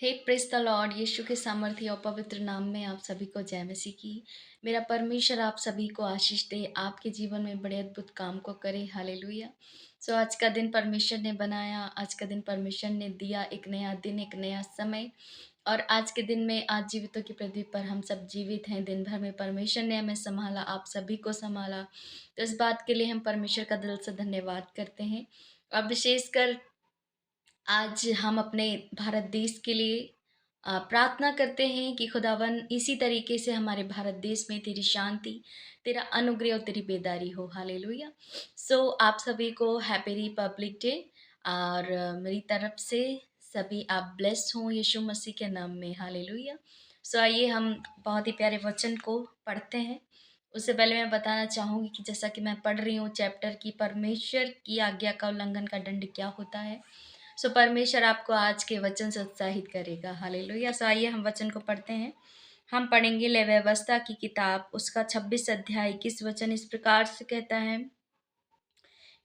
Hey praise the lord. यीशु के सामर्थ्य और पवित्र नाम में आप सभी को जय मसीह की। मेरा परमेश्वर आप सभी को आशीष दे, आपके जीवन में बड़े अद्भुत काम को करे। हालेलुया। आज का दिन परमेश्वर ने बनाया, आज का दिन परमेश्वर ने दिया, एक नया दिन, एक नया समय। और आज के दिन में, आज जीवितों की पृथ्वी पर हम सब जीवित हैं। दिन भर में परमेश्वर ने हमें संभाला, आप सभी को संभाला। तो इस बात के लिए हम परमेश्वर का दिल से धन्यवाद करते हैं। और विशेषकर आज हम अपने भारत देश के लिए प्रार्थना करते हैं कि खुदावन इसी तरीके से हमारे भारत देश में तेरी शांति, तेरा अनुग्रह और तेरी बेदारी हो। हालेलुया। आप सभी को हैप्पी रिपब्लिक डे। और मेरी तरफ से सभी आप ब्लेस्ड हों यीशु मसीह के नाम में। हालेलुया। आइए हम बहुत ही प्यारे वचन को पढ़ते हैं। उससे पहले मैं बताना चाहूँगी कि जैसा कि मैं पढ़ रही हूँ चैप्टर की परमेश्वर की आज्ञा का उल्लंघन का दंड क्या होता है। परमेश्वर आपको आज के वचन से उत्साहित करेगा। हालेलुया। आइए हम वचन को पढ़ते हैं। हम पढ़ेंगे ले व्यवस्था की किताब, उसका 26 अध्याय 21 वचन इस प्रकार से कहता है,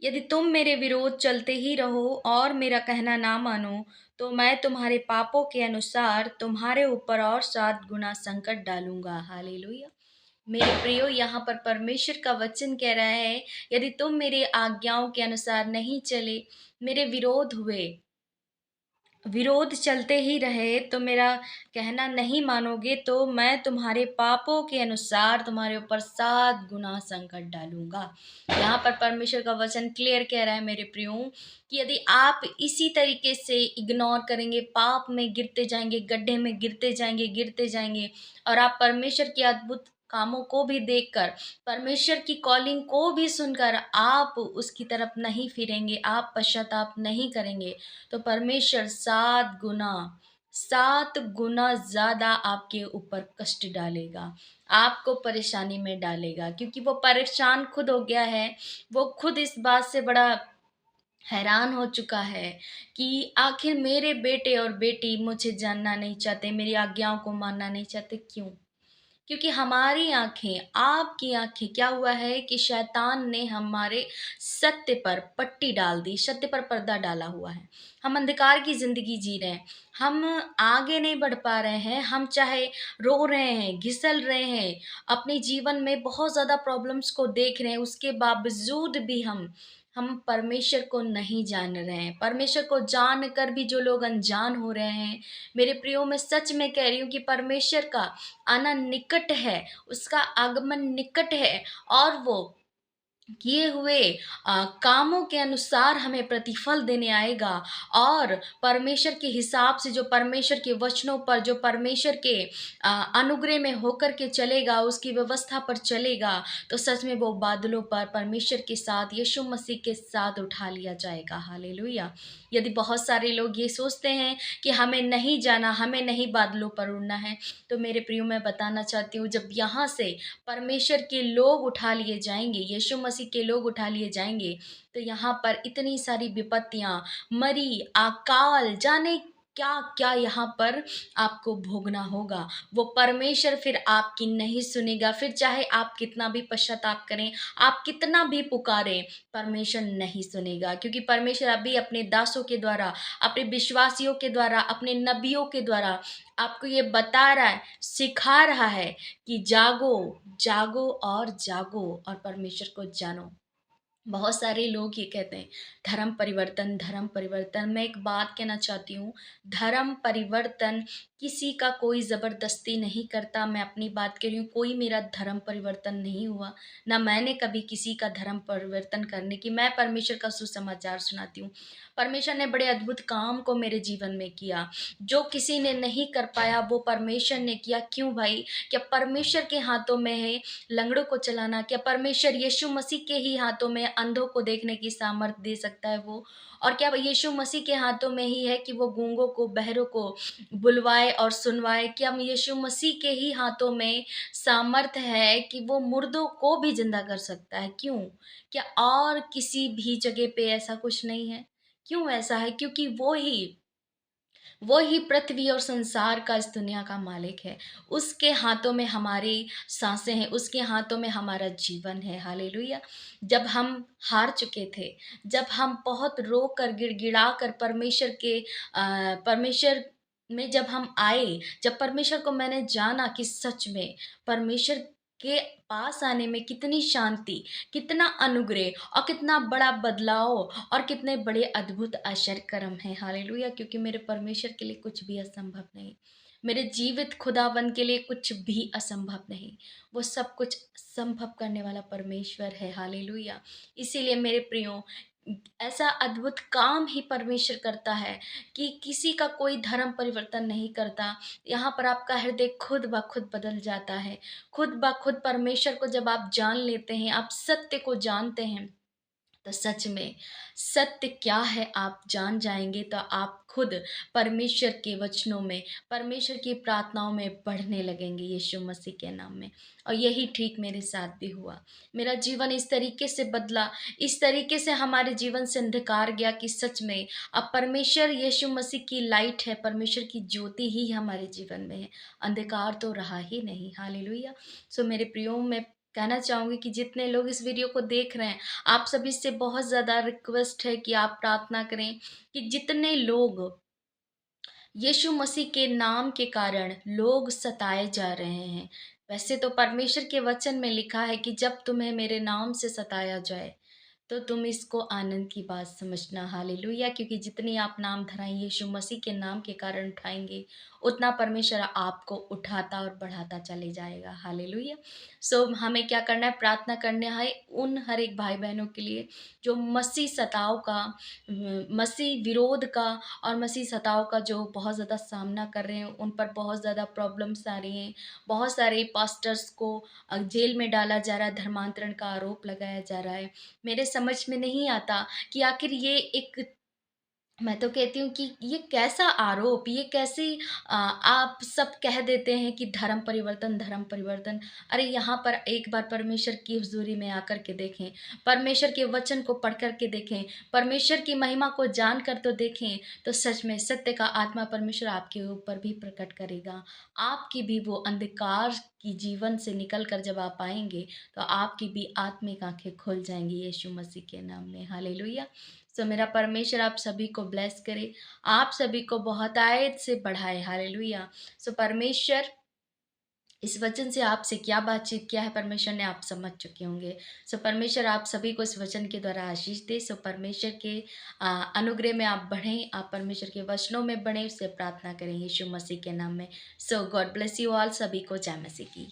यदि तुम मेरे विरोध चलते ही रहो और मेरा कहना ना मानो, तो मैं तुम्हारे पापों के अनुसार तुम्हारे ऊपर और 7 गुना संकट डालूंगा। हालेलुया। मेरे प्रियो, यहाँ पर परमेश्वर का वचन कह रहा है, यदि तुम मेरी आज्ञाओं के अनुसार नहीं चले, मेरे विरोध चलते ही रहे, तो मेरा कहना नहीं मानोगे, तो मैं तुम्हारे पापों के अनुसार तुम्हारे ऊपर 7 गुना संकट डालूंगा। यहाँ पर परमेश्वर का वचन क्लियर कह रहा है मेरे प्रियो, कि यदि आप इसी तरीके से इग्नोर करेंगे, पाप में गिरते जाएंगे, गड्ढे में गिरते जाएंगे और आप परमेश्वर की अद्भुत कामों को भी देखकर, परमेश्वर की कॉलिंग को भी सुनकर आप उसकी तरफ नहीं फिरेंगे, आप पश्चाताप नहीं करेंगे, तो परमेश्वर 7 गुना ज्यादा आपके ऊपर कष्ट डालेगा, आपको परेशानी में डालेगा। क्योंकि वो परेशान खुद हो गया है। वो खुद इस बात से बड़ा हैरान हो चुका है कि आखिर मेरे बेटे और बेटी मुझे जानना नहीं चाहते, मेरी आज्ञाओं को मानना नहीं चाहते। क्यों? क्योंकि हमारी आंखें, आपकी आंखें, क्या हुआ है कि शैतान ने हमारे सत्य पर पट्टी डाल दी, सत्य पर पर्दा डाला हुआ है। हम अंधकार की जिंदगी जी रहे हैं, हम आगे नहीं बढ़ पा रहे हैं। हम चाहे रो रहे हैं, घिसल रहे हैं, अपने जीवन में बहुत ज्यादा प्रॉब्लम्स को देख रहे हैं, उसके बावजूद भी हम परमेश्वर को नहीं जान रहे हैं। परमेश्वर को जान कर भी जो लोग अनजान हो रहे हैं, मेरे प्रियो, मैं सच में कह रही हूँ कि परमेश्वर का आना निकट है, उसका आगमन निकट है। और वो किए हुए कामों के अनुसार हमें प्रतिफल देने आएगा। और परमेश्वर के हिसाब से, जो परमेश्वर के वचनों पर, जो परमेश्वर के अनुग्रह में होकर के चलेगा, उसकी व्यवस्था पर चलेगा, तो सच में वो बादलों पर परमेश्वर के साथ, यीशु मसीह के साथ उठा लिया जाएगा। हालेलुया। यदि बहुत सारे लोग ये सोचते हैं कि हमें नहीं जाना, हमें नहीं बादलों पर उड़ना है, तो मेरे प्रियो, मैं बताना चाहती हूँ, जब यहाँ से परमेश्वर के लोग उठा लिए जाएंगे, यीशु मसीह के लोग उठा लिए जाएंगे, तो यहाँ पर इतनी सारी विपत्तियां, मरी, अकाल, जाने क्या क्या यहाँ पर आपको भोगना होगा। वो परमेश्वर फिर आपकी नहीं सुनेगा। फिर चाहे आप कितना भी पश्चाताप करें, आप कितना भी पुकारें, परमेश्वर नहीं सुनेगा। क्योंकि परमेश्वर अभी अपने दासों के द्वारा, अपने विश्वासियों के द्वारा, अपने नबियों के द्वारा आपको ये बता रहा है, सिखा रहा है कि जागो, जागो और जागो और परमेश्वर को जानो। बहुत सारे लोग ये कहते हैं, धर्म परिवर्तन, धर्म परिवर्तन। मैं एक बात कहना चाहती हूँ, धर्म परिवर्तन किसी का कोई ज़बरदस्ती नहीं करता। मैं अपनी बात कर रही हूँ, कोई मेरा धर्म परिवर्तन नहीं हुआ, ना मैंने कभी किसी का धर्म परिवर्तन करने की। मैं परमेश्वर का सुसमाचार सुनाती हूँ। परमेश्वर ने बड़े अद्भुत काम को मेरे जीवन में किया, जो किसी ने नहीं कर पाया वो परमेश्वर ने किया। क्यों भाई? क्या परमेश्वर के हाथों में है लंगड़ों को चलाना? क्या परमेश्वर यीशु मसीह के ही हाथों में अंधों को देखने की सामर्थ दे सकता है वो? और क्या यीशु मसीह के हाथों में ही है कि वो गूंगों को, बहरों को बुलवाए और सुनवाए? क्या यीशु मसीह के ही हाथों में सामर्थ है कि वो मुर्दों को भी जिंदा कर सकता है? क्यों? क्या और किसी भी जगह पे ऐसा कुछ नहीं है? क्यों ऐसा है? क्योंकि वो ही पृथ्वी और संसार का, इस दुनिया का मालिक है। उसके हाथों में हमारी सांसें हैं, उसके हाथों में हमारा जीवन है। हालेलुया। जब हम हार चुके थे, जब हम बहुत रो कर, गिड़गिड़ा कर परमेश्वर में जब हम आए, जब परमेश्वर को मैंने जाना कि सच में परमेश्वर के पास आने में कितनी शांति, कितना अनुग्रह और कितना बड़ा बदलाव और कितने बड़े अद्भुत आश्चर्य कर्म हैं। हालेलुया! क्योंकि मेरे परमेश्वर के लिए कुछ भी असंभव नहीं। मेरे जीवित खुदावन के लिए कुछ भी असंभव नहीं। वो सब कुछ संभव करने वाला परमेश्वर है। हालेलुया! इसीलिए मेरे प्रियो, ऐसा अद्भुत काम ही परमेश्वर करता है कि किसी का कोई धर्म परिवर्तन नहीं करता। यहाँ पर आपका हृदय खुद ब खुद बदल जाता है। खुद ब खुद परमेश्वर को जब आप जान लेते हैं, आप सत्य को जानते हैं, तो सच में सत्य क्या है आप जान जाएँगे, तो आप खुद परमेश्वर के वचनों में, परमेश्वर की प्रार्थनाओं में बढ़ने लगेंगे यीशु मसीह के नाम में। और यही ठीक मेरे साथ भी हुआ। मेरा जीवन इस तरीके से बदला, इस तरीके से हमारे जीवन से अंधकार गया कि सच में अब परमेश्वर यीशु मसीह की लाइट है, परमेश्वर की ज्योति ही हमारे जीवन में है। अंधकार तो रहा ही नहीं। हालेलुया! सो मेरे प्रियो, मैं कहना चाहूँगी कि जितने लोग इस वीडियो को देख रहे हैं, आप सभी से बहुत ज़्यादा रिक्वेस्ट है कि आप प्रार्थना करें कि जितने लोग यीशु मसीह के नाम के कारण लोग सताए जा रहे हैं। वैसे तो परमेश्वर के वचन में लिखा है कि जब तुम्हें मेरे नाम से सताया जाए, तो तुम इसको आनंद की बात समझना। हालेलुया! क्योंकि जितनी आप नाम धराएँ यीशु मसीह के नाम के कारण उठाएँगे, उतना परमेश्वर आपको उठाता और बढ़ाता चले जाएगा। हालेलुया! सो हमें क्या करना है? प्रार्थना करना है उन हर एक भाई-बहनों के लिए जो मसीह सताव का, मसीह विरोध का और मसीह सताव का जो बहुत ज़्यादा सामना कर रहे हैं, उन पर बहुत ज़्यादा प्रॉब्लम्स आ रही हैं। बहुत सारे पास्टर्स को जेल में डाला जा रहा है, धर्मांतरण का आरोप लगाया जा रहा है। मेरे समझ में नहीं आता कि आखिर ये एक, मैं तो कहती हूँ कि ये कैसा आरोप, ये कैसी आप सब कह देते हैं कि धर्म परिवर्तन, धर्म परिवर्तन। अरे यहाँ पर एक बार परमेश्वर की हुज़ूरी में आकर के देखें, परमेश्वर के वचन को पढ़ कर के देखें, परमेश्वर की महिमा को जान कर तो देखें, तो सच में सत्य का आत्मा परमेश्वर आपके ऊपर भी प्रकट करेगा। आपकी भी वो अंधकार की जीवन से निकल कर जब आप आएँगे, तो आपकी भी आत्मिक आँखें खुल जाएँगी यीशु मसीह के नाम में। हालेलुया! सो मेरा परमेश्वर आप सभी को ब्लेस करे, आप सभी को बहुतायत से बढ़ाए। हालेलुया! सो परमेश्वर इस वचन से आपसे क्या बातचीत किया है, परमेश्वर ने आप समझ चुके होंगे। सो परमेश्वर आप सभी को इस वचन के द्वारा आशीष दे। सो परमेश्वर के अनुग्रह में आप बढ़ें, आप परमेश्वर के वचनों में बढ़ें, उससे प्रार्थना करें यीशु मसीह के नाम में। सो गॉड ब्लेस यू ऑल, सभी को जय मसीह की।